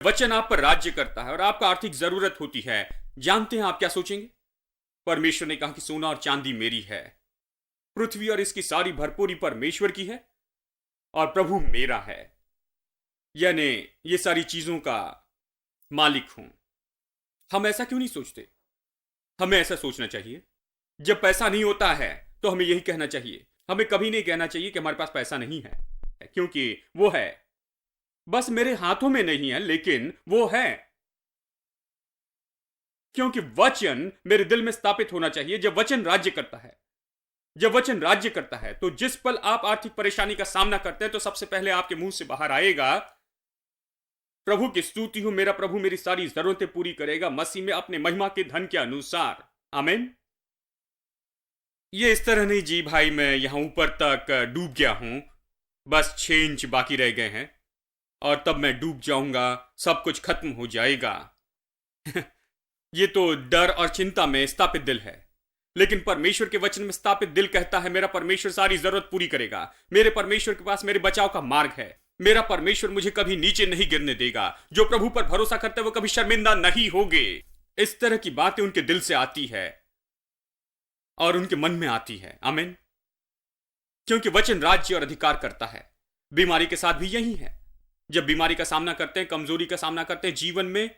वचन आप पर राज्य करता है और आपका आर्थिक जरूरत होती है, जानते हैं आप क्या सोचेंगे? परमेश्वर ने कहा कि सोना और चांदी मेरी है, पृथ्वी और इसकी सारी भरपूरी परमेश्वर की है और प्रभु मेरा है, यानी ये सारी चीजों का मालिक हूं। हम ऐसा क्यों नहीं सोचते? हमें ऐसा सोचना चाहिए। जब पैसा नहीं होता है तो हमें यही कहना चाहिए। हमें कभी नहीं कहना चाहिए कि हमारे पास पैसा नहीं है, क्योंकि वो है, बस मेरे हाथों में नहीं है, लेकिन वो है। क्योंकि वचन मेरे दिल में स्थापित होना चाहिए। जब वचन राज्य करता है, जब वचन राज्य करता है, तो जिस पल आप आर्थिक परेशानी का सामना करते हैं तो सबसे पहले आपके मुंह से बाहर आएगा, प्रभु की स्तुति हो, मेरा प्रभु मेरी सारी जरूरतें पूरी करेगा मसीह में अपने महिमा के धन के अनुसार। आमीन। ये इस तरह नहीं जी भाई मैं यहां ऊपर तक डूब गया हूं, बस 6 इंच बाकी रह गए हैं और तब मैं डूब जाऊंगा, सब कुछ खत्म हो जाएगा। ये तो डर और चिंता में स्थापित दिल है। लेकिन परमेश्वर के वचन में स्थापित दिल कहता है, मेरा परमेश्वर सारी जरूरत पूरी करेगा। मेरे परमेश्वर के पास मेरे बचाव का मार्ग है। मेरा परमेश्वर मुझे कभी नीचे नहीं गिरने देगा। जो प्रभु पर भरोसा करते हैं वो कभी शर्मिंदा नहीं होंगे। इस तरह की बातें उनके दिल से आती है और उनके मन में आती है। आमीन। क्योंकि वचन राज्य और अधिकार करता है। बीमारी के साथ भी यही है। जब बीमारी का सामना करते हैं, कमजोरी का सामना करते हैं जीवन में,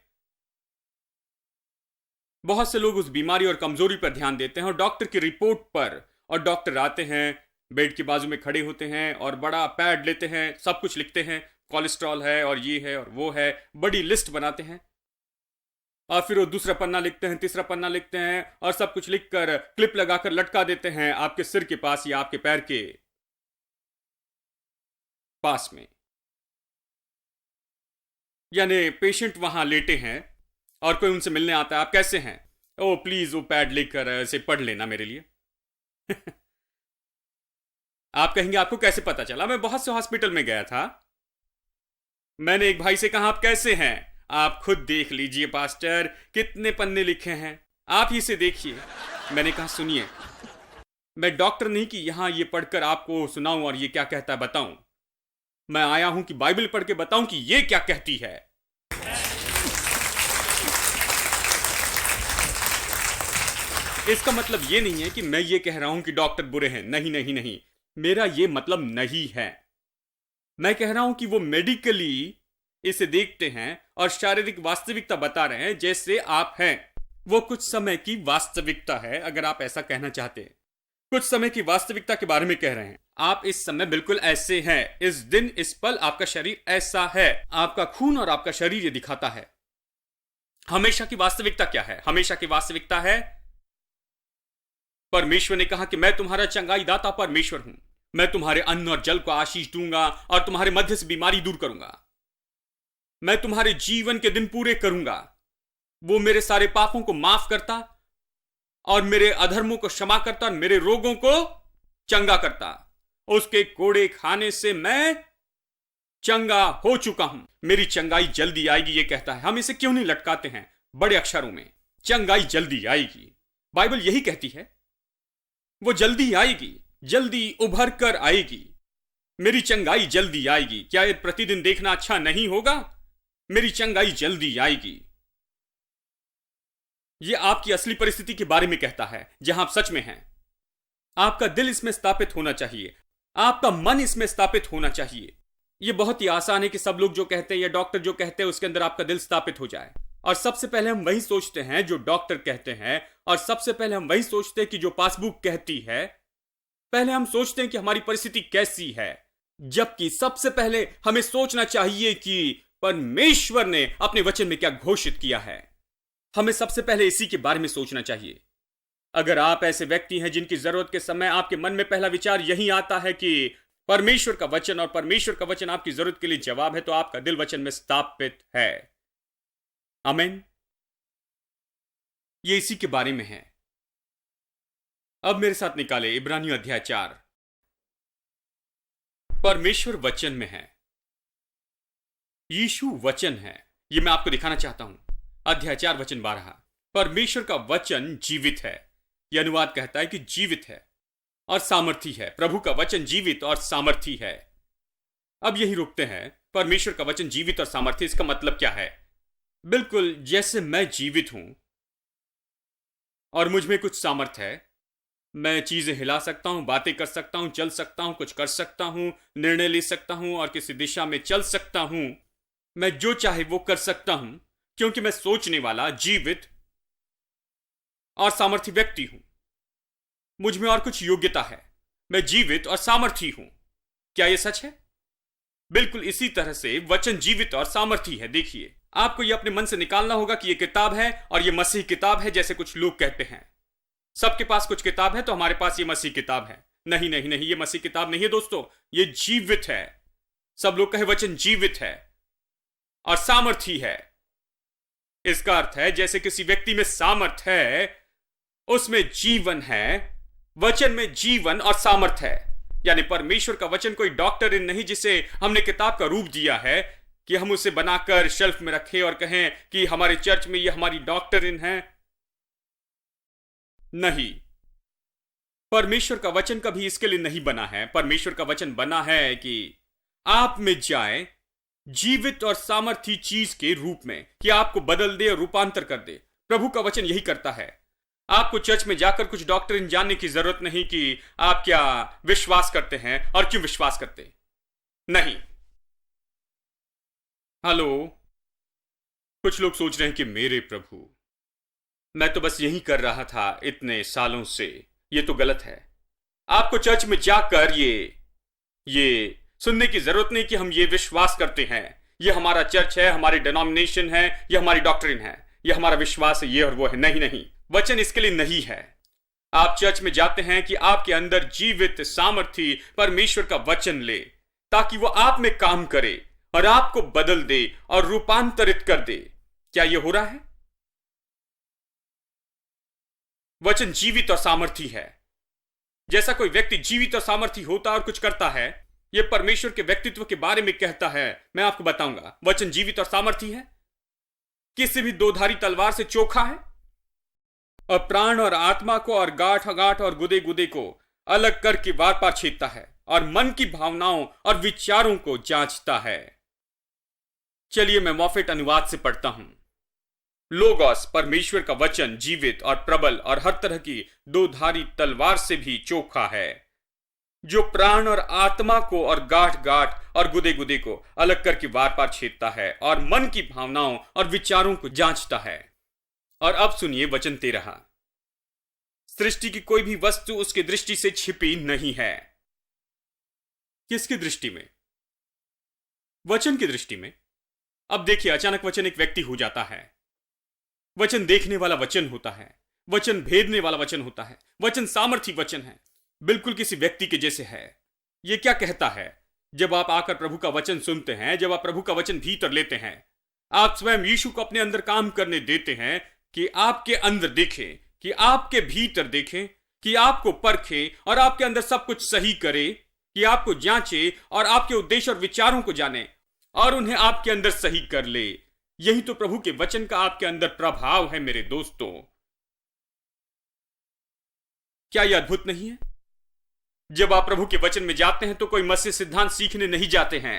बहुत से लोग उस बीमारी और कमजोरी पर ध्यान देते हैं और डॉक्टर की रिपोर्ट पर, और डॉक्टर आते हैं, बेड के बाजू में खड़े होते हैं और बड़ा पैड लेते हैं, सब कुछ लिखते हैं, कोलेस्ट्रॉल है और ये है और वो है, बड़ी लिस्ट बनाते हैं और फिर वो दूसरा पन्ना लिखते हैं, तीसरा पन्ना लिखते हैं और सब कुछ लिखकर क्लिप लगाकर लटका देते हैं आपके सिर के पास या आपके पैर के पास में। यानी पेशेंट वहां लेटे हैं और कोई उनसे मिलने आता है, आप कैसे हैं? ओ प्लीज वो पैड लेकर इसे पढ़ लेना मेरे लिए। आप कहेंगे आपको कैसे पता चला? मैं बहुत से हॉस्पिटल में गया था, मैंने एक भाई से कहा आप कैसे हैं? आप खुद देख लीजिए पास्टर, कितने पन्ने लिखे हैं, आप ही से देखिए। मैंने कहा सुनिए, मैं डॉक्टर नहीं कि यहां ये पढ़कर आपको सुनाऊं और ये क्या कहता है बताऊं। मैं आया हूं कि बाइबल पढ़ के बताऊं कि ये क्या कहती है। इसका मतलब ये नहीं है कि मैं ये कह रहा हूं कि डॉक्टर बुरे हैं, नहीं नहीं नहीं, मेरा ये मतलब नहीं है। मैं कह रहा हूं कि वो मेडिकली इसे देखते हैं और शारीरिक वास्तविकता बता रहे हैं जैसे आप हैं। वो कुछ समय की वास्तविकता है, अगर आप ऐसा कहना चाहते हैं। कुछ समय की वास्तविकता के बारे में कह रहे हैं। आप इस समय बिल्कुल ऐसे हैं, इस दिन इस पल आपका शरीर ऐसा है, आपका खून और आपका शरीर ये दिखाता है। हमेशा की वास्तविकता क्या है? हमेशा की वास्तविकता है, परमेश्वर ने कहा कि मैं तुम्हारा चंगाईदाता परमेश्वर हूं, मैं तुम्हारे अन्न और जल को आशीष दूंगा और तुम्हारे मध्य से बीमारी दूर करूंगा, मैं तुम्हारे जीवन के दिन पूरे करूंगा। वो मेरे सारे पापों को माफ करता और मेरे अधर्मों को क्षमा करता और मेरे रोगों को चंगा करता। उसके कोड़े खाने से मैं चंगा हो चुका हूं, मेरी चंगाई जल्दी आएगी, ये कहता है। हम इसे क्यों नहीं लटकाते हैं बड़े अक्षरों में? चंगाई जल्दी आएगी, बाइबल यही कहती है। वो जल्दी आएगी, जल्दी उभर कर आएगी, मेरी चंगाई जल्दी आएगी। क्या ये प्रतिदिन देखना अच्छा नहीं होगा? मेरी चंगाई जल्दी आएगी। ये आपकी असली परिस्थिति के बारे में कहता है, जहां आप सच में हैं। आपका दिल इसमें स्थापित होना चाहिए, आपका मन इसमें स्थापित होना चाहिए। यह बहुत ही आसान है कि सब लोग जो कहते हैं या डॉक्टर जो कहते हैं उसके अंदर आपका दिल स्थापित हो जाए। और सबसे पहले हम वही सोचते हैं जो डॉक्टर कहते हैं, और सबसे पहले हम वही सोचते हैं कि जो पासबुक कहती है। पहले हम सोचते हैं कि हमारी परिस्थिति कैसी है, जबकि सबसे पहले हमें सोचना चाहिए कि परमेश्वर ने अपने वचन में क्या घोषित किया है। हमें सबसे पहले इसी के बारे में सोचना चाहिए। अगर आप ऐसे व्यक्ति हैं जिनकी जरूरत के समय आपके मन में पहला विचार यही आता है कि परमेश्वर का वचन, और परमेश्वर का वचन आपकी जरूरत के लिए जवाब है, तो आपका दिल वचन में स्थापित है। आमीन। ये इसी के बारे में है। अब मेरे साथ निकाले इब्रानियों अध्याय 4। परमेश्वर वचन में है, यीशु वचन है। यह मैं आपको दिखाना चाहता हूं। अध्याय 4 वचन 12। परमेश्वर का वचन जीवित है। यह अनुवाद कहता है कि जीवित है और सामर्थी है। प्रभु का वचन जीवित और सामर्थी है। अब यही रुकते हैं। परमेश्वर का वचन जीवित और सामर्थ्य, इसका मतलब क्या है? बिल्कुल जैसे मैं जीवित हूं और मुझ में कुछ सामर्थ्य है, मैं चीजें हिला सकता हूं, बातें कर सकता हूं, चल सकता हूं, कुछ कर सकता हूं, निर्णय ले सकता हूं और किसी दिशा में चल सकता हूं। मैं जो चाहे वो कर सकता हूं क्योंकि मैं सोचने वाला, जीवित और सामर्थ्य व्यक्ति हूं। मुझ में और कुछ योग्यता है, मैं जीवित और सामर्थी हूं। क्या यह सच है? बिल्कुल इसी तरह से वचन जीवित और सामर्थी है। देखिए, आपको यह अपने मन से निकालना होगा कि यह किताब है और यह मसीह किताब है, जैसे कुछ लोग कहते हैं। सबके पास कुछ किताब है तो हमारे पास यह मसीह किताब है। नहीं नहीं नहीं, यह मसीह किताब नहीं है दोस्तों, यह जीवित है। सब लोग कहे वचन जीवित है और सामर्थी है। इसका अर्थ है जैसे किसी व्यक्ति में सामर्थ है, उसमें जीवन है। वचन में जीवन और सामर्थ्य है। यानी परमेश्वर का वचन कोई डॉक्टरिन नहीं जिसे हमने किताब का रूप दिया है कि हम उसे बनाकर शेल्फ में रखें और कहें कि हमारे चर्च में यह हमारी डॉक्टरिन है। नहीं, परमेश्वर का वचन कभी इसके लिए नहीं बना है। परमेश्वर का वचन बना है कि आप में जाए जीवित और सामर्थी चीज के रूप में, कि आपको बदल दे और रूपांतर कर दे। प्रभु का वचन यही करता है। आपको चर्च में जाकर कुछ डॉक्टरिन जानने की जरूरत नहीं कि आप क्या विश्वास करते हैं और क्यों विश्वास करते नहीं। हेलो, कुछ लोग सोच रहे हैं कि मेरे प्रभु, मैं तो बस यही कर रहा था इतने सालों से। यह तो गलत है। आपको चर्च में जाकर ये सुनने की जरूरत नहीं कि हम ये विश्वास करते हैं, यह हमारा चर्च है, हमारी डिनोमिनेशन है, यह हमारी डॉक्ट्रिन है, यह हमारा विश्वास है, ये और वो है। नहीं नहीं, वचन इसके लिए नहीं है। आप चर्च में जाते हैं कि आपके अंदर जीवित सामर्थी परमेश्वर का वचन ले, ताकि वो आप में काम करे और आपको बदल दे और रूपांतरित कर दे। क्या यह हो रहा है? वचन जीवित और सामर्थी है। जैसा कोई व्यक्ति जीवित और सामर्थी होता और कुछ करता है, यह परमेश्वर के व्यक्तित्व के बारे में कहता है। मैं आपको बताऊंगा, वचन जीवित और सामर्थी है, किसी भी दोधारी तलवार से चोखा है और प्राण और आत्मा को और गांठ गांठ और गुदे गुदे को अलग करके वार पार छेदता है और मन की भावनाओं और विचारों को जांचता है। चलिए मैं मोफेट अनुवाद से पढ़ता हूं। लोगोस, परमेश्वर का वचन, जीवित और प्रबल और हर तरह की दोधारी तलवार से भी चोखा है, जो प्राण और आत्मा को और गांठ गांठ और गुदे गुदे को अलग करके वार पार छेदता है और मन की भावनाओं और विचारों को जांचता है। और अब सुनिए वचन 13। सृष्टि की कोई भी वस्तु उसकी दृष्टि से छिपी नहीं है। किसकी दृष्टि में? वचन की दृष्टि में। अब देखिए, अचानक वचन एक व्यक्ति हो जाता है। वचन देखने वाला वचन होता है, वचन भेदने वाला वचन होता है, वचन सामर्थी वचन है, बिल्कुल किसी व्यक्ति के जैसे है। यह क्या कहता है? जब आप आकर प्रभु का वचन सुनते हैं, जब आप प्रभु का वचन भीतर लेते हैं, आप स्वयं यीशु को अपने अंदर काम करने देते हैं कि आपके अंदर देखे, कि आपके भीतर देखे, कि आपको परखे और आपके अंदर सब कुछ सही करे, कि आपको जांचे और आपके उद्देश्य और विचारों को जाने और उन्हें आपके अंदर सही कर ले। यही तो प्रभु के वचन का आपके अंदर प्रभाव है मेरे दोस्तों। क्या यह अद्भुत नहीं है? जब आप प्रभु के वचन में जाते हैं तो कोई मसीह सिद्धांत सीखने नहीं जाते हैं।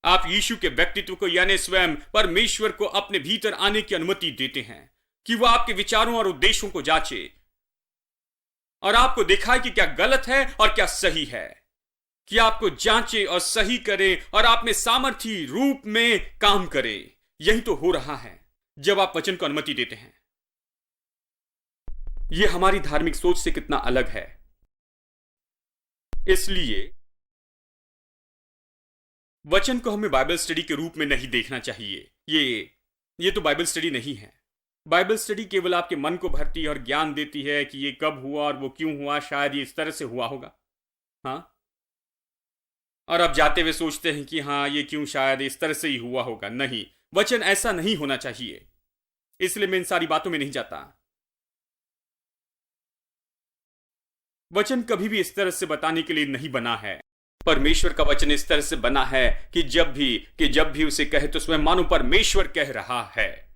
आप यीशु के व्यक्तित्व को यानी स्वयं परमेश्वर को अपने भीतर आने की अनुमति देते हैं कि वह आपके विचारों और उद्देश्यों को जांचे और आपको दिखाए कि क्या गलत है और क्या सही है, कि आपको जांचे और सही करे और आप में सामर्थी रूप में काम करे। यही तो हो रहा है जब आप वचन को अनुमति देते हैं। यह हमारी धार्मिक सोच से कितना अलग है। इसलिए वचन को हमें बाइबल स्टडी के रूप में नहीं देखना चाहिए। ये तो बाइबल स्टडी नहीं है। बाइबल स्टडी केवल आपके मन को भरती है और ज्ञान देती है कि ये कब हुआ और वो क्यों हुआ, शायद ये इस तरह से हुआ होगा। हाँ, और आप जाते हुए सोचते हैं कि हाँ ये क्यों, शायद इस तरह से ही हुआ होगा। नहीं, वचन ऐसा नहीं होना चाहिए। इसलिए मैं इन सारी बातों में नहीं जाता। वचन कभी भी इस तरह से बताने के लिए नहीं बना है। परमेश्वर का वचन इस तरह से बना है कि जब भी उसे कहे तो स्वयं मानो परमेश्वर कह रहा है,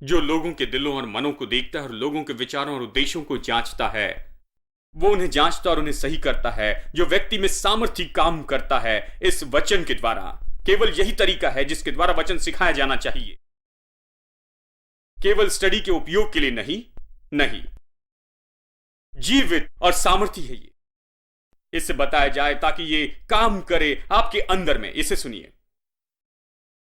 जो लोगों के दिलों और मनों को देखता है और लोगों के विचारों और उद्देश्यों को जांचता है। वो उन्हें जांचता और उन्हें सही करता है। जो व्यक्ति में सामर्थ्य काम करता है इस वचन के द्वारा, केवल यही तरीका है जिसके द्वारा वचन सिखाया जाना चाहिए, केवल स्टडी के उपयोग के लिए नहीं, नहीं, जीवित और सामर्थी है ये। इसे बताया जाए ताकि ये काम करे आपके अंदर में। इसे सुनिए।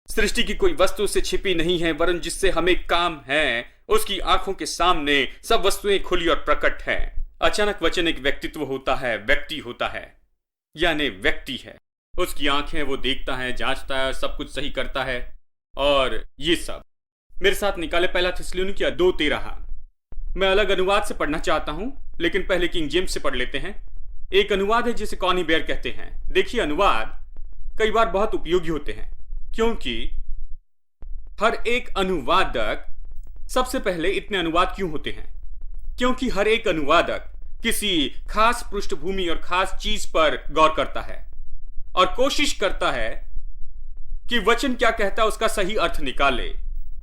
सृष्टि की कोई वस्तु से छिपी नहीं है, वरन जिससे हमें काम है उसकी आंखों के सामने सब वस्तुएं खुली और प्रकट है। अचानक वचन एक व्यक्तित्व होता है, व्यक्ति होता है, यानी व्यक्ति है। उसकी आंखें, वो देखता है, जांचता है, सब कुछ सही करता है। और ये सब मेरे साथ निकाले पहला थिस्सलुनीकियों 2:13। मैं अलग अनुवाद से पढ़ना चाहता हूं, लेकिन पहले किंग जेम्स से पढ़ लेते हैं। एक अनुवाद है जिसे कॉनी बेयर कहते हैं। देखिए, अनुवाद कई बार बहुत उपयोगी होते हैं, क्योंकि हर एक अनुवादक, सबसे पहले इतने अनुवाद क्यों होते हैं? क्योंकि हर एक अनुवादक किसी खास पृष्ठभूमि और खास चीज पर गौर करता है और कोशिश करता है कि वचन क्या कहता है उसका सही अर्थ निकाले,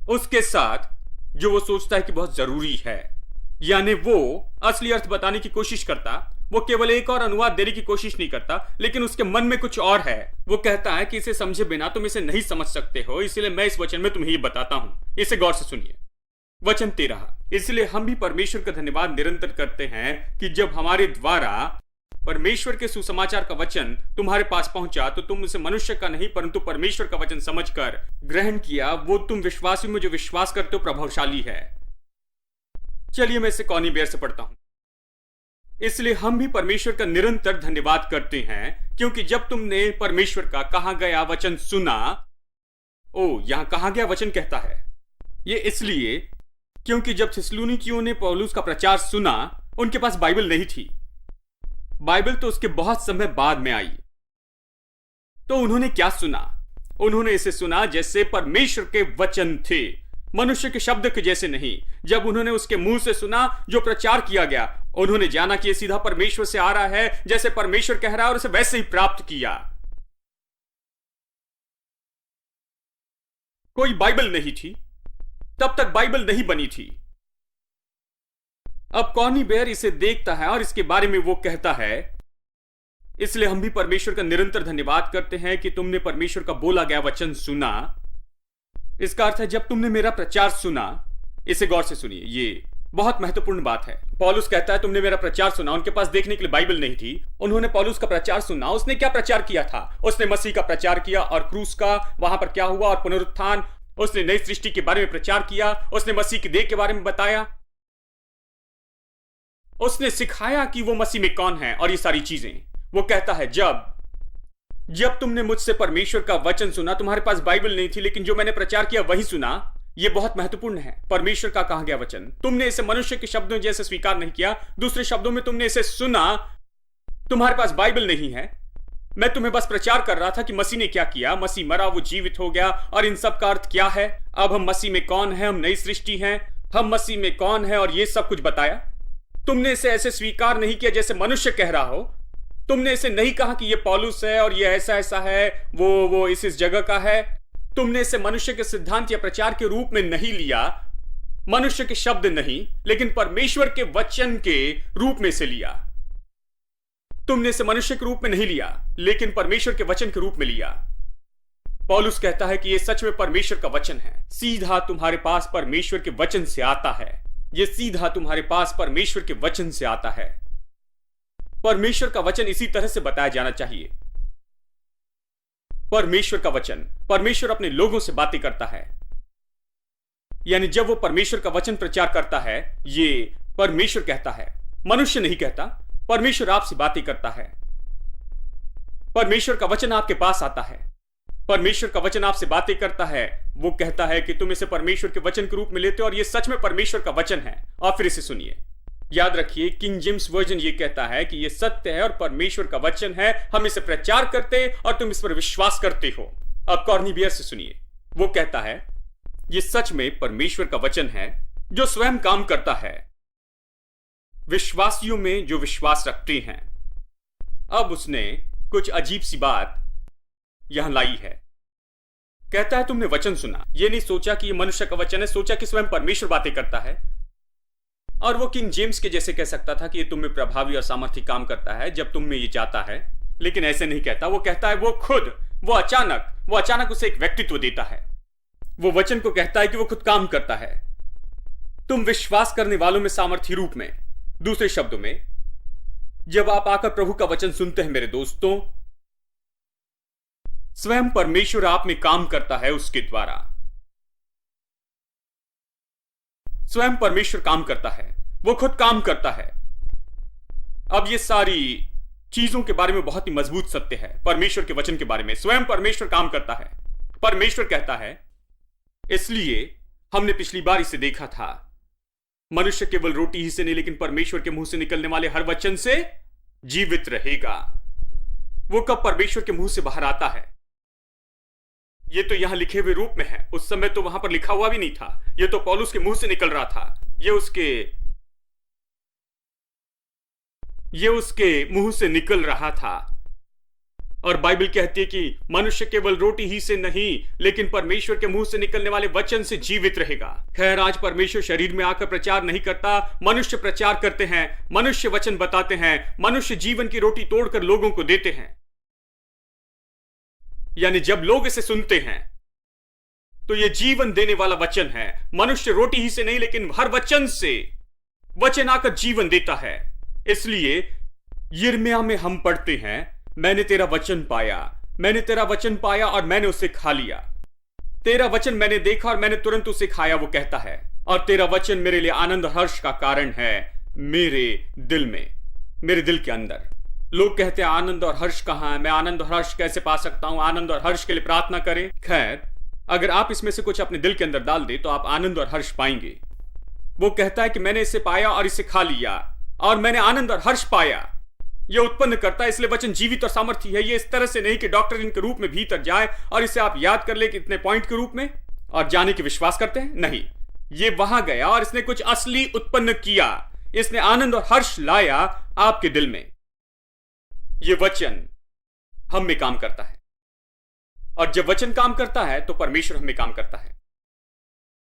उसके साथ जो वो सोचता है कि बहुत जरूरी है। यानी वो असली अर्थ बताने की कोशिश करता, वो केवल एक और अनुवाद देने की कोशिश नहीं करता, लेकिन उसके मन में कुछ और है। वो कहता है कि इसे समझे बिना तुम इसे नहीं समझ सकते हो, इसलिए मैं इस वचन में तुम्हें ये बताता हूं। इसे गौर से सुनिए। वचन 13। इसलिए हम भी परमेश्वर का धन्यवाद निरंतर करते हैं कि जब हमारे द्वारा परमेश्वर के सुसमाचार का वचन तुम्हारे पास पहुंचा तो तुम उसे मनुष्य का नहीं परंतु परमेश्वर का वचन समझकर ग्रहण किया। वो तुम विश्वासियों में जो विश्वास करते हो प्रभावशाली है। चलिए मैं इसे कॉनी बेयर से पढ़ता हूं। इसलिए हम भी परमेश्वर का निरंतर धन्यवाद करते हैं क्योंकि जब तुमने परमेश्वर का कहा गया वचन सुना। यहां कहा गया वचन कहता है ये इसलिए क्योंकि जब थिस्सलुनीकियों ने पौलुस का प्रचार सुना, उनके पास बाइबल नहीं थी। बाइबल तो उसके बहुत समय बाद में आई। तो उन्होंने क्या सुना? उन्होंने इसे सुना जैसे परमेश्वर के वचन थे, मनुष्य के शब्द के जैसे नहीं। जब उन्होंने उसके मुंह से सुना जो प्रचार किया गया, उन्होंने जाना कि यह सीधा परमेश्वर से आ रहा है, जैसे परमेश्वर कह रहा है, और उसे वैसे ही प्राप्त किया। कोई बाइबल नहीं थी, तब तक बाइबल नहीं बनी थी। अब कॉनी बेयर इसे देखता है और इसके बारे में वो कहता है, इसलिए हम भी परमेश्वर का निरंतर धन्यवाद करते हैं कि तुमने परमेश्वर का बोला गया वचन सुना। इसका अर्थ है जब तुमने मेरा प्रचार सुना। इसे गौर से सुनिए, ये बहुत महत्वपूर्ण बात है। पौलुस कहता है तुमने मेरा प्रचार सुना। उनके पास देखने के लिए बाइबल नहीं थी। उन्होंने पौलुस का प्रचार सुना। उसने क्या प्रचार किया था? उसने मसीह का प्रचार किया और क्रूस का, वहां पर क्या हुआ, और पुनरुत्थान। उसने नई सृष्टि के बारे में प्रचार किया। उसने मसीह की देह के बारे में बताया। उसने सिखाया कि वो मसीह में कौन है और ये सारी चीजें। वो कहता है जब तुमने मुझसे परमेश्वर का वचन सुना, तुम्हारे पास बाइबल नहीं थी, लेकिन जो मैंने प्रचार किया वही सुना। यह बहुत महत्वपूर्ण है। परमेश्वर का कहा गया वचन, तुमने इसे मनुष्य के शब्दों जैसे स्वीकार नहीं किया। दूसरे शब्दों में तुमने इसे सुना। तुम्हारे पास बाइबल नहीं है। मैं तुम्हें बस प्रचार कर रहा था कि मसीह ने क्या किया। मसीह मरा, वो जीवित हो गया, और इन सब का अर्थ क्या है। अब हम मसीह में कौन है, हम नई सृष्टि हैं, हम मसीह में कौन है, और ये सब कुछ बताया। तुमने इसे ऐसे स्वीकार नहीं किया जैसे मनुष्य कह रहा हो। तुमने इसे नहीं कहा कि ये पौलुस है और ये ऐसा ऐसा है, वो इस जगह का है। तुमने इसे मनुष्य के सिद्धांत या प्रचार के रूप में नहीं लिया, मनुष्य के शब्द नहीं, लेकिन परमेश्वर के वचन के रूप में से लिया। तुमने इसे मनुष्य के रूप में नहीं लिया, लेकिन परमेश्वर के वचन के रूप में लिया। पौलुस कहता है कि यह सच में परमेश्वर का वचन है, सीधा तुम्हारे पास परमेश्वर के वचन से आता है। यह सीधा तुम्हारे पास परमेश्वर के वचन से आता है। परमेश्वर का वचन इसी तरह से बताया जाना चाहिए। परमेश्वर का वचन, परमेश्वर अपने लोगों से बातें करता है। यानी जब वो परमेश्वर का वचन प्रचार करता है, ये परमेश्वर कहता है, मनुष्य नहीं कहता। परमेश्वर आपसे बातें करता है। परमेश्वर का वचन आपके पास आता है। परमेश्वर का वचन आपसे बातें करता है। वो कहता है कि तुम इसे परमेश्वर के वचन के रूप में लेते हो और ये सच में परमेश्वर का वचन है। और फिर इसे सुनिए। याद रखिए, किंग जेम्स वर्जन ये कहता है कि ये सत्य है और परमेश्वर का वचन है। हम इसे प्रचार करते और तुम इस पर विश्वास करते हो। अब कॉर्नी बेयर से सुनिए। वो कहता है ये सच में परमेश्वर का वचन है जो स्वयं काम करता है विश्वासियों में जो विश्वास रखते हैं। अब उसने कुछ अजीब सी बात यहां लाई है। कहता है तुमने वचन सुना। यह नहीं सोचा कि यह मनुष्य का वचन है, सोचा कि स्वयं परमेश्वर बातें करता है। और वो किंग जेम्स के जैसे कह सकता था कि ये तुम में प्रभावी और सामर्थ्य काम करता है जब तुम में ये जाता है, लेकिन ऐसे नहीं कहता। वो कहता है वो अचानक उसे एक व्यक्तित्व देता है। वो वचन को कहता है कि वो खुद काम करता है, तुम विश्वास करने वालों में सामर्थ्य रूप में। दूसरे शब्दों में, जब आप आकर प्रभु का वचन सुनते हैं मेरे दोस्तों, स्वयं परमेश्वर आप में काम करता है उसके द्वारा। स्वयं परमेश्वर काम करता है, वो खुद काम करता है। अब ये सारी चीजों के बारे में बहुत ही मजबूत सत्य है। परमेश्वर के वचन के बारे में स्वयं परमेश्वर काम करता है। परमेश्वर कहता है, इसलिए हमने पिछली बार इसे देखा था, मनुष्य केवल रोटी ही से नहीं लेकिन परमेश्वर के मुंह से निकलने वाले हर वचन से जीवित रहेगा। वो कब परमेश्वर के मुंह से बाहर आता है? ये तो यहां लिखे हुए रूप में है, उस समय तो वहां पर लिखा हुआ भी नहीं था। ये तो पौलुस के मुंह से निकल रहा था, ये उसके मुंह से निकल रहा था। और बाइबल कहती है कि मनुष्य केवल रोटी ही से नहीं लेकिन परमेश्वर के मुंह से निकलने वाले वचन से जीवित रहेगा। खैर, आज परमेश्वर शरीर में आकर प्रचार नहीं करता, मनुष्य प्रचार करते हैं, मनुष्य वचन बताते हैं, मनुष्य जीवन की रोटी तोड़कर लोगों को देते हैं। यानी जब लोग इसे सुनते हैं तो यह जीवन देने वाला वचन है। मनुष्य रोटी ही से नहीं लेकिन हर वचन से, वचन आकर जीवन देता है। इसलिए यिर्मयाह में हम पढ़ते हैं, मैंने तेरा वचन पाया और मैंने उसे खा लिया। तेरा वचन मैंने देखा और मैंने तुरंत उसे खाया, वो कहता है। और तेरा वचन मेरे लिए आनंद और हर्ष का कारण है मेरे दिल में, मेरे दिल के अंदर। लोग कहते हैं आनंद और हर्ष कहां है, मैं आनंद और हर्ष कैसे पा सकता हूं? आनंद और हर्ष के लिए प्रार्थना करें। खैर, अगर आप इसमें से कुछ अपने दिल के अंदर डाल दे तो आप आनंद और हर्ष पाएंगे। वो कहता है कि मैंने इसे पाया और इसे खा लिया और मैंने आनंद और हर्ष पाया। यह उत्पन्न करता है, इसलिए वचन जीवित और सामर्थ्य है। ये इस तरह से नहीं कि डॉक्ट्रिन के रूप में भीतर जाए और इसे आप याद कर ले कितने पॉइंट के रूप में और जाने की विश्वास करते हैं। नहीं, ये वहां गया और इसने कुछ असली उत्पन्न किया। इसने आनंद और हर्ष लाया आपके दिल में। ये वचन हम में काम करता है और जब वचन काम करता है तो परमेश्वर हम में काम करता है।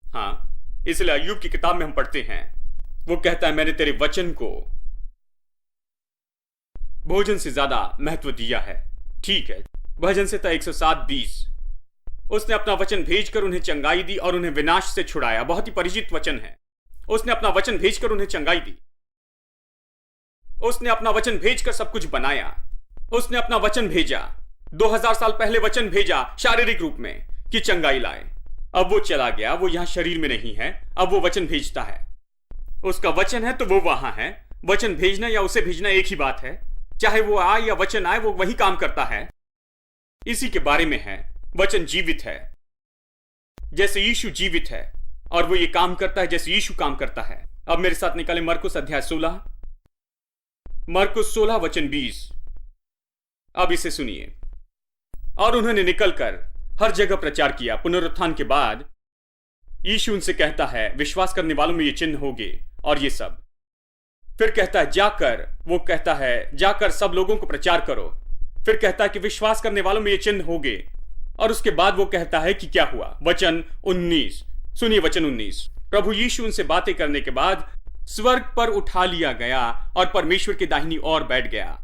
हां, इसलिए अय्यूब की किताब में हम पढ़ते हैं, वो कहता है मैंने तेरे वचन को भोजन से ज्यादा महत्व दिया है। ठीक है, भजन संहिता 107:20, उसने अपना वचन भेजकर उन्हें चंगाई दी और उन्हें विनाश से छुड़ाया। बहुत ही परिचित वचन है। उसने अपना वचन भेजकर उन्हें चंगाई दी, उसने अपना वचन भेजकर सब कुछ बनाया। उसने अपना वचन भेजा, 2000 साल पहले वचन भेजा शारीरिक रूप में कि चंगाई लाए। अब वो चला गया, वो यहां शरीर में नहीं है, अब वो वचन भेजता है। उसका वचन है तो वो वहां है। वचन भेजना या उसे भेजना एक ही बात है। चाहे वो आए या वचन आए, वो वही काम करता है। इसी के बारे में है, वचन जीवित है जैसे यीशु जीवित है और वो ये काम करता है जैसे यीशु काम करता है। अब मेरे साथ निकाले मरकुस अध्याय 16, मरकुस 16 वचन 20। अब इसे सुनिए। और उन्होंने निकलकर हर जगह प्रचार किया। पुनरुत्थान के बाद यीशु उनसे कहता है विश्वास करने वालों में ये चिन्ह होंगे और ये सब। फिर कहता है जाकर, वो कहता है जाकर सब लोगों को प्रचार करो। फिर कहता है कि विश्वास करने वालों में ये चिन्ह होंगे। और उसके बाद वो कहता है कि क्या हुआ? वचन 19 सुनिए, वचन 19। प्रभु यीशु उनसे बातें करने के बाद स्वर्ग पर उठा लिया गया और परमेश्वर की दाहिनी ओर बैठ गया।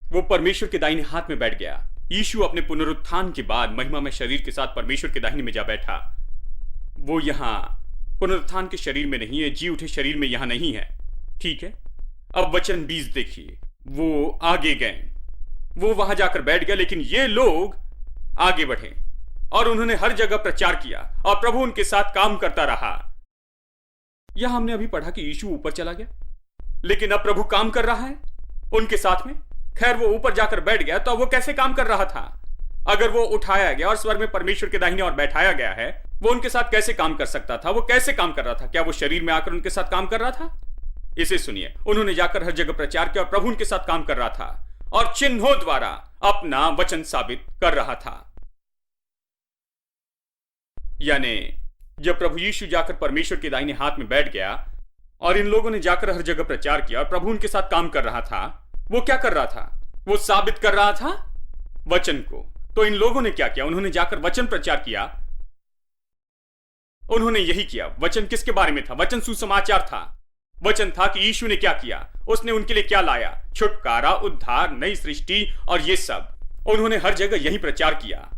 वो परमेश्वर के दाहिने हाथ में बैठ गया। यीशु अपने पुनरुत्थान के बाद महिमा में शरीर के साथ परमेश्वर के दाहिने में जा बैठा। वो यहां पुनरुत्थान के शरीर में नहीं है, जी उठे शरीर में यहां नहीं है। ठीक है, अब वचन 20 देखिए। वो आगे गए, वो वहां जाकर बैठ गया, लेकिन ये लोग आगे बढ़े और उन्होंने हर जगह प्रचार किया और प्रभु उनके साथ काम करता रहा। यहां हमने अभी पढ़ा कि यीशु ऊपर चला गया, लेकिन अब प्रभु काम कर रहा है उनके साथ में। खैर, वो ऊपर जाकर बैठ गया तो अब वो कैसे काम कर रहा था? अगर वो उठाया गया और स्वर्ग में परमेश्वर के दाहिने ओर बैठाया गया है, वो उनके साथ कैसे काम कर सकता था? वो कैसे काम कर रहा था? क्या वो शरीर में आकर उनके साथ काम कर रहा था? इसे सुनिए। उन्होंने जाकर हर जगह प्रचार किया और प्रभु उनके साथ काम कर रहा था और चिन्हों द्वारा अपना वचन साबित कर रहा था। यानी जब प्रभु यीशु जाकर परमेश्वर के दाहिने हाथ में बैठ गया और इन लोगों ने जाकर हर जगह प्रचार किया और प्रभु उनके साथ काम कर रहा था, वो क्या कर रहा था? वो साबित कर रहा था वचन को। तो इन लोगों ने क्या किया? उन्होंने जाकर वचन प्रचार किया। उन्होंने यही किया। वचन किसके बारे में था? वचन सुसमाचार था। वचन था कि यीशु ने क्या किया। उसने उनके लिए क्या लाया? छुटकारा, उद्धार, नई सृष्टि और ये सब उन्होंने हर जगह यही प्रचार किया।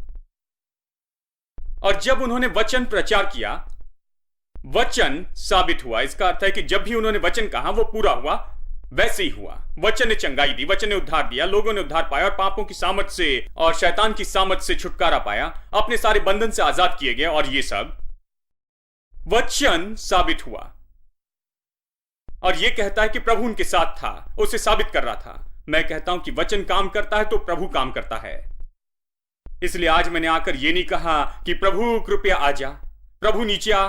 और जब उन्होंने वचन प्रचार किया, वचन साबित हुआ। इसका अर्थ है कि जब भी उन्होंने वचन कहा वो पूरा हुआ, वैसे ही हुआ। वचन ने चंगाई दी, वचन ने उद्धार दिया, लोगों ने उद्धार पाया और पापों की सामर्थ से और शैतान की सामर्थ से छुटकारा पाया, अपने सारे बंधन से आजाद किए गए। और ये सब वचन साबित हुआ। और यह कहता है कि प्रभु उनके साथ था, उसे साबित कर रहा था। मैं कहता हूं कि वचन काम करता है तो प्रभु काम करता है। इसलिए आज मैंने आकर यह नहीं कहा कि प्रभु कृपया आ जा, प्रभु नीचे आ,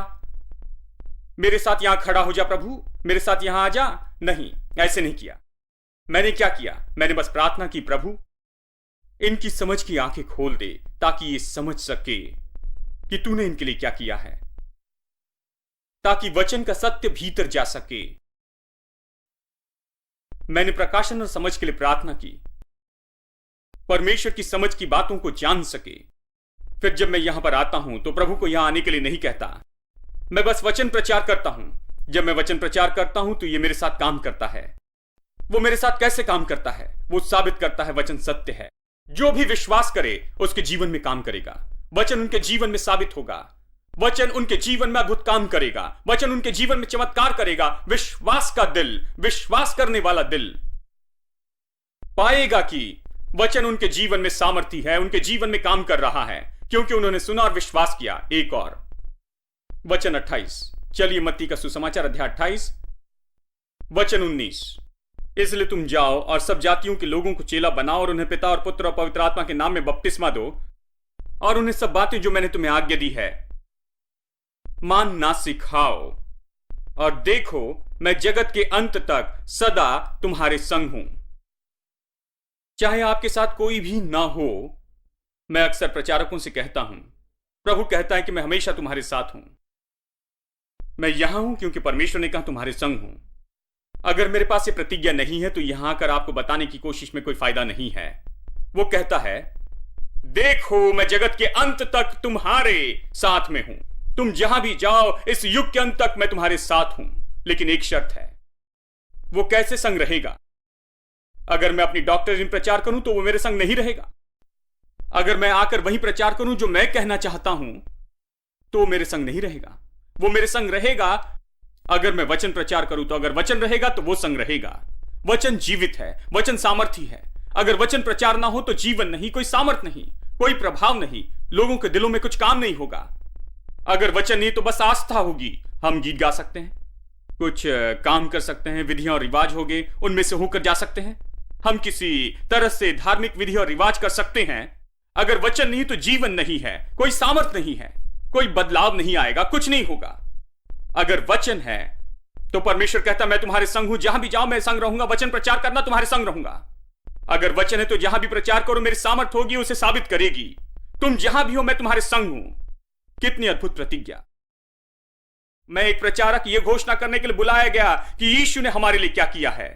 मेरे साथ यहां खड़ा हो जा, प्रभु मेरे साथ यहां आ जा। नहीं, ऐसे नहीं किया। मैंने क्या किया? मैंने बस प्रार्थना की, प्रभु इनकी समझ की आंखें खोल दे ताकि ये समझ सके कि तूने इनके लिए क्या किया है, ताकि वचन का सत्य भीतर जा सके। मैंने प्रकाशन और समझ के लिए प्रार्थना की, परमेश्वर की समझ की बातों को जान सके। फिर जब मैं यहां पर आता हूं तो प्रभु को यहां आने के लिए नहीं कहता, मैं बस वचन प्रचार करता हूं। जब मैं वचन प्रचार करता हूं तो यह मेरे साथ काम करता है। वो मेरे साथ कैसे काम करता है? वो साबित करता है वचन सत्य है। जो भी विश्वास करे उसके जीवन में काम करेगा। वचन उनके जीवन में साबित होगा। वचन उनके जीवन में अद्भुत काम करेगा। वचन उनके जीवन में चमत्कार करेगा। विश्वास का दिल, विश्वास करने वाला दिल पाएगा कि वचन उनके जीवन में सामर्थी है, उनके जीवन में काम कर रहा है, क्योंकि उन्होंने सुना और विश्वास किया। एक और वचन 28, चलिए मत्ती का सुसमाचार अध्याय 28 वचन 19। इसलिए तुम जाओ और सब जातियों के लोगों को चेला बनाओ और उन्हें पिता और पुत्र और पवित्र आत्मा के नाम में बपतिस्मा दो और उन्हें सब बातें जो मैंने तुम्हें आज्ञा दी है मानना सिखाओ। और देखो मैं जगत के अंत तक सदा तुम्हारे संग हूं, चाहे आपके साथ कोई भी ना हो। मैं अक्सर प्रचारकों से कहता हूं, प्रभु कहता है कि मैं हमेशा तुम्हारे साथ हूं। मैं यहां हूं क्योंकि परमेश्वर ने कहा तुम्हारे संग हूं। अगर मेरे पास ये प्रतिज्ञा नहीं है तो यहां आकर आपको बताने की कोशिश में कोई फायदा नहीं है। वो कहता है, देखो मैं जगत के अंत तक तुम्हारे साथ में हूं, तुम जहां भी जाओ इस युग के अंत तक मैं तुम्हारे साथ हूं। लेकिन एक शर्त है। वो कैसे संग रहेगा? अगर मैं अपनी डॉक्टरीन प्रचार करूं तो वो मेरे संग नहीं रहेगा। अगर मैं आकर वही प्रचार करूं जो मैं कहना चाहता हूं तो वो मेरे संग नहीं रहेगा। वो मेरे संग रहेगा अगर मैं वचन प्रचार करूं। तो अगर वचन रहेगा तो वो संग रहेगा। वचन जीवित है, वचन सामर्थी है। अगर वचन प्रचार ना हो तो जीवन नहीं, कोई सामर्थ नहीं, कोई प्रभाव नहीं, लोगों के दिलों में कुछ काम नहीं होगा। अगर वचन नहीं तो बस आस्था होगी। हम गीत गा सकते हैं, कुछ काम कर सकते हैं, विधियां और रिवाज हो गए उनमें से होकर जा सकते हैं। हम किसी तरह से धार्मिक विधि और रिवाज कर सकते हैं। अगर वचन नहीं तो जीवन नहीं है, कोई सामर्थ नहीं है, कोई बदलाव नहीं आएगा, कुछ नहीं होगा। अगर वचन है तो परमेश्वर कहता मैं तुम्हारे संग हूं, जहां भी जाओ मैं संग रहूंगा। वचन प्रचार करना तुम्हारे संग रहूंगा। अगर वचन है तो जहां भी प्रचार करो मेरी सामर्थ होगी, उसे साबित करेगी। तुम जहां भी हो मैं तुम्हारे संग हूं। कितनी अद्भुत प्रतिज्ञा। मैं एक प्रचारक यह घोषणा करने के लिए बुलाया गया कि यीशु ने हमारे लिए क्या किया है।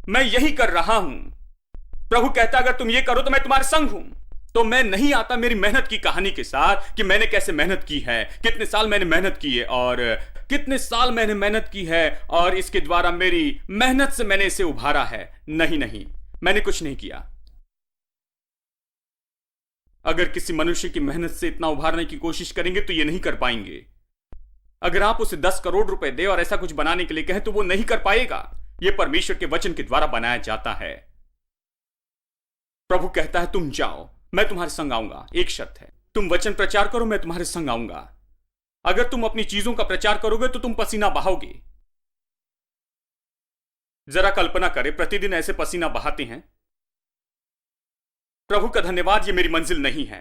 मैं यही कर रहा हूं। प्रभु कहता अगर तुम ये करो तो मैं तुम्हारे संग हूं। तो मैं नहीं आता मेरी मेहनत की कहानी के साथ कि मैंने कैसे मेहनत की है, कितने साल मैंने मेहनत की है और कितने साल मैंने मेहनत की है और इसके द्वारा मेरी मेहनत से मैंने इसे उभारा है। नहीं नहीं, मैंने कुछ नहीं किया। अगर किसी मनुष्य की मेहनत से इतना उभारने की कोशिश करेंगे तो ये नहीं कर पाएंगे। अगर आप उसे 10 करोड़ रुपए दे और ऐसा कुछ बनाने के लिए कहें तो वो नहीं कर पाएगा। यह परमेश्वर के वचन के द्वारा बनाया जाता है। प्रभु कहता है तुम जाओ, मैं तुम्हारे संग आऊंगा। एक शर्त है, तुम वचन प्रचार करो, मैं तुम्हारे संग आऊंगा। अगर तुम अपनी चीजों का प्रचार करोगे तो तुम पसीना बहाओगे। जरा कल्पना करें, प्रतिदिन ऐसे पसीना बहाते हैं। प्रभु का धन्यवाद, ये मेरी मंजिल नहीं है।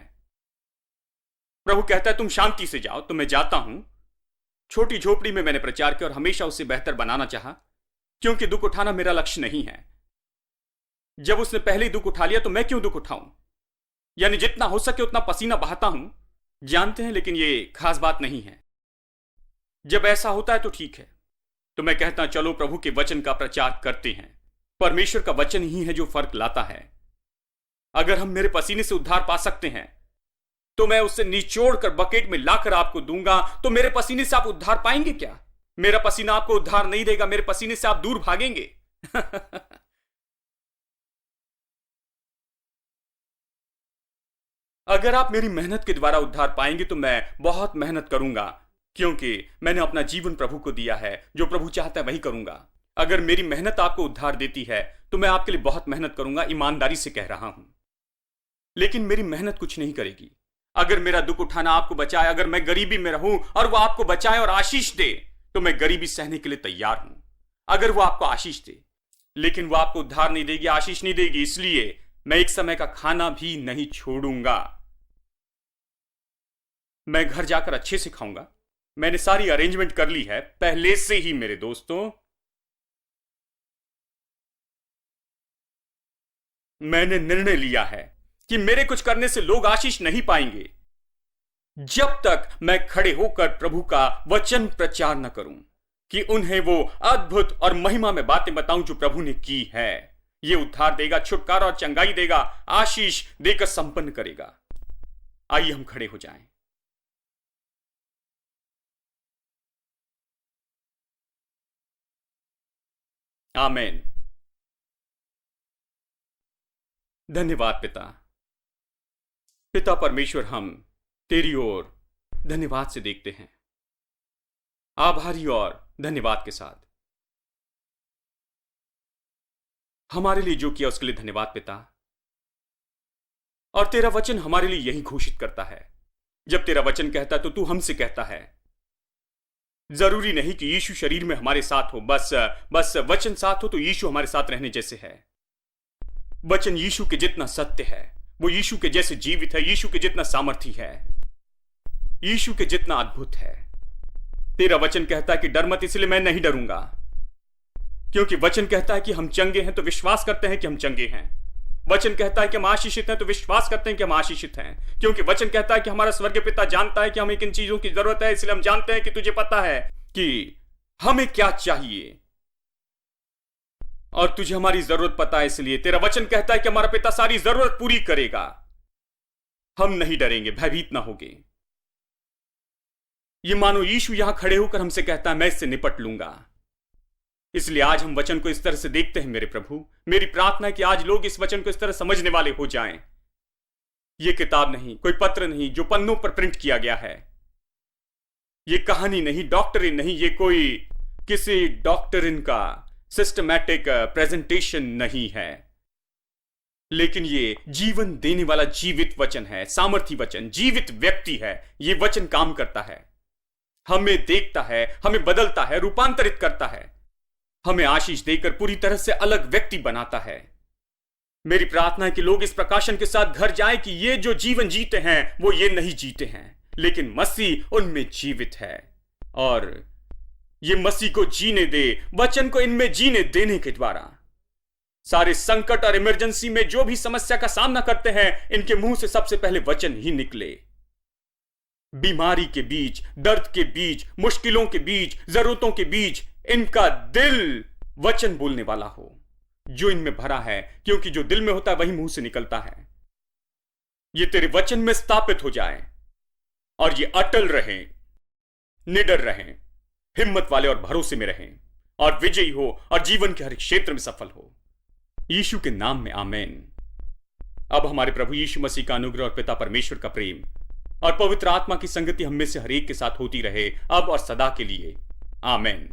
प्रभु कहता है तुम शांति से जाओ, तो मैं जाता हूं। छोटी झोपड़ी में मैंने प्रचार किया और हमेशा उसे बेहतर बनाना चाहा, क्योंकि दुख उठाना मेरा लक्ष्य नहीं है। जब उसने पहले ही दुख उठा लिया तो मैं क्यों दुख उठाऊं? यानी जितना हो सके उतना पसीना बहाता हूं। जानते हैं, लेकिन यह खास बात नहीं है। जब ऐसा होता है तो ठीक है, तो मैं कहता चलो प्रभु के वचन का प्रचार करते हैं। परमेश्वर का वचन ही है जो फर्क लाता है। अगर हम मेरे पसीने से उद्धार पा सकते हैं तो मैं उससे निचोड़ कर बकेट में लाकर आपको दूंगा, तो मेरे पसीने से आप उद्धार पाएंगे क्या? मेरा पसीना आपको उद्धार नहीं देगा, मेरे पसीने से आप दूर भागेंगे। अगर आप मेरी मेहनत के द्वारा उद्धार पाएंगे तो मैं बहुत मेहनत करूंगा, क्योंकि मैंने अपना जीवन प्रभु को दिया है। जो प्रभु चाहता है वही करूंगा। अगर मेरी मेहनत आपको उद्धार देती है तो मैं आपके लिए बहुत मेहनत करूंगा, ईमानदारी से कह रहा हूं। लेकिन मेरी मेहनत कुछ नहीं करेगी। अगर मेरा दुख उठाना आपको बचाए, अगर मैं गरीबी में रहूं और वो आपको बचाए और आशीष दे, तो मैं गरीबी सहने के लिए तैयार हूं। अगर वो आपको आशीष दे, लेकिन वो आपको उद्धार नहीं देगी, आशीष नहीं देगी, इसलिए मैं एक समय का खाना भी नहीं छोड़ूंगा। मैं घर जाकर अच्छे से खाऊंगा। मैंने सारी अरेंजमेंट कर ली है पहले से ही मेरे दोस्तों। मैंने निर्णय लिया है कि मेरे कुछ करने से लोग आशीष नहीं पाएंगे जब तक मैं खड़े होकर प्रभु का वचन प्रचार न करूं, कि उन्हें वो अद्भुत और महिमा में बातें बताऊं जो प्रभु ने की है। ये उद्धार देगा, छुटकारा और चंगाई देगा, आशीष देकर संपन्न करेगा। आइए हम खड़े हो जाएं। आमीन। धन्यवाद पिता। पिता परमेश्वर, हम तेरी ओर धन्यवाद से देखते हैं, आभारी और धन्यवाद के साथ। हमारे लिए जो किया उसके लिए धन्यवाद पिता। और तेरा वचन हमारे लिए यही घोषित करता है। जब तेरा वचन कहता है तो तू हमसे कहता है। जरूरी नहीं कि यीशु शरीर में हमारे साथ हो, बस वचन साथ हो तो यीशु हमारे साथ रहने जैसे है। वचन यीशु के जितना सत्य है, वो यीशु के जैसे जीवित है, यीशु के जितना सामर्थी है, यीशु के जितना अद्भुत है। तेरा वचन कहता है कि डर मत, इसलिए मैं नहीं डरूंगा, क्योंकि वचन कहता है कि हम चंगे हैं तो विश्वास करते हैं कि हम चंगे हैं। वचन कहता है कि हम आशीषित हैं तो विश्वास करते हैं कि हम आशीषित हैं, क्योंकि वचन कहता है कि हमारा स्वर्गीय पिता जानता है कि हमें किन चीजों की जरूरत है, इसलिए हम जानते हैं कि तुझे पता है कि हमें क्या चाहिए और तुझे हमारी जरूरत पता है। इसलिए तेरा वचन कहता है कि हमारा पिता सारी जरूरत पूरी करेगा। हम नहीं डरेंगे, भयभीत ना होंगे। ये मानो यीशु यहां खड़े होकर हमसे कहता है मैं इससे निपट लूंगा। इसलिए आज हम वचन को इस तरह से देखते हैं मेरे प्रभु। मेरी प्रार्थना है कि आज लोग इस वचन को इस तरह समझने वाले हो जाएं। यह किताब नहीं, कोई पत्र नहीं जो पन्नों पर प्रिंट किया गया है। यह कहानी नहीं, डॉक्टरिन नहीं, ये कोई किसी डॉक्टरिन का सिस्टमैटिक प्रेजेंटेशन नहीं है, लेकिन ये जीवन देने वाला जीवित वचन है, सामर्थी वचन, जीवित व्यक्ति है। ये वचन काम करता है, हमें देखता है, हमें बदलता है, रूपांतरित करता है, हमें आशीष देकर पूरी तरह से अलग व्यक्ति बनाता है। मेरी प्रार्थना है कि लोग इस प्रकाशन के साथ घर जाएं कि ये जो जीवन जीते हैं वो ये नहीं जीते हैं, लेकिन मसीह उनमें जीवित है और ये मसीह को जीने दे। वचन को इनमें जीने देने के द्वारा सारे संकट और इमरजेंसी में जो भी समस्या का सामना करते हैं, इनके मुंह से सबसे पहले वचन ही निकले। बीमारी के बीच, दर्द के बीच, मुश्किलों के बीच, जरूरतों के बीच इनका दिल वचन बोलने वाला हो जो इनमें भरा है, क्योंकि जो दिल में होता है वही मुंह से निकलता है। ये तेरे वचन में स्थापित हो जाए और ये अटल रहें, निडर रहें, हिम्मत वाले और भरोसे में रहें और विजयी हो और जीवन के हर एक क्षेत्र में सफल हो। यीशु के नाम में आमीन। अब हमारे प्रभु यीशु मसीह का अनुग्रह और पिता परमेश्वर का प्रेम और पवित्र आत्मा की संगति हम में से हर एक के साथ होती रहे, अब और सदा के लिए। आमीन।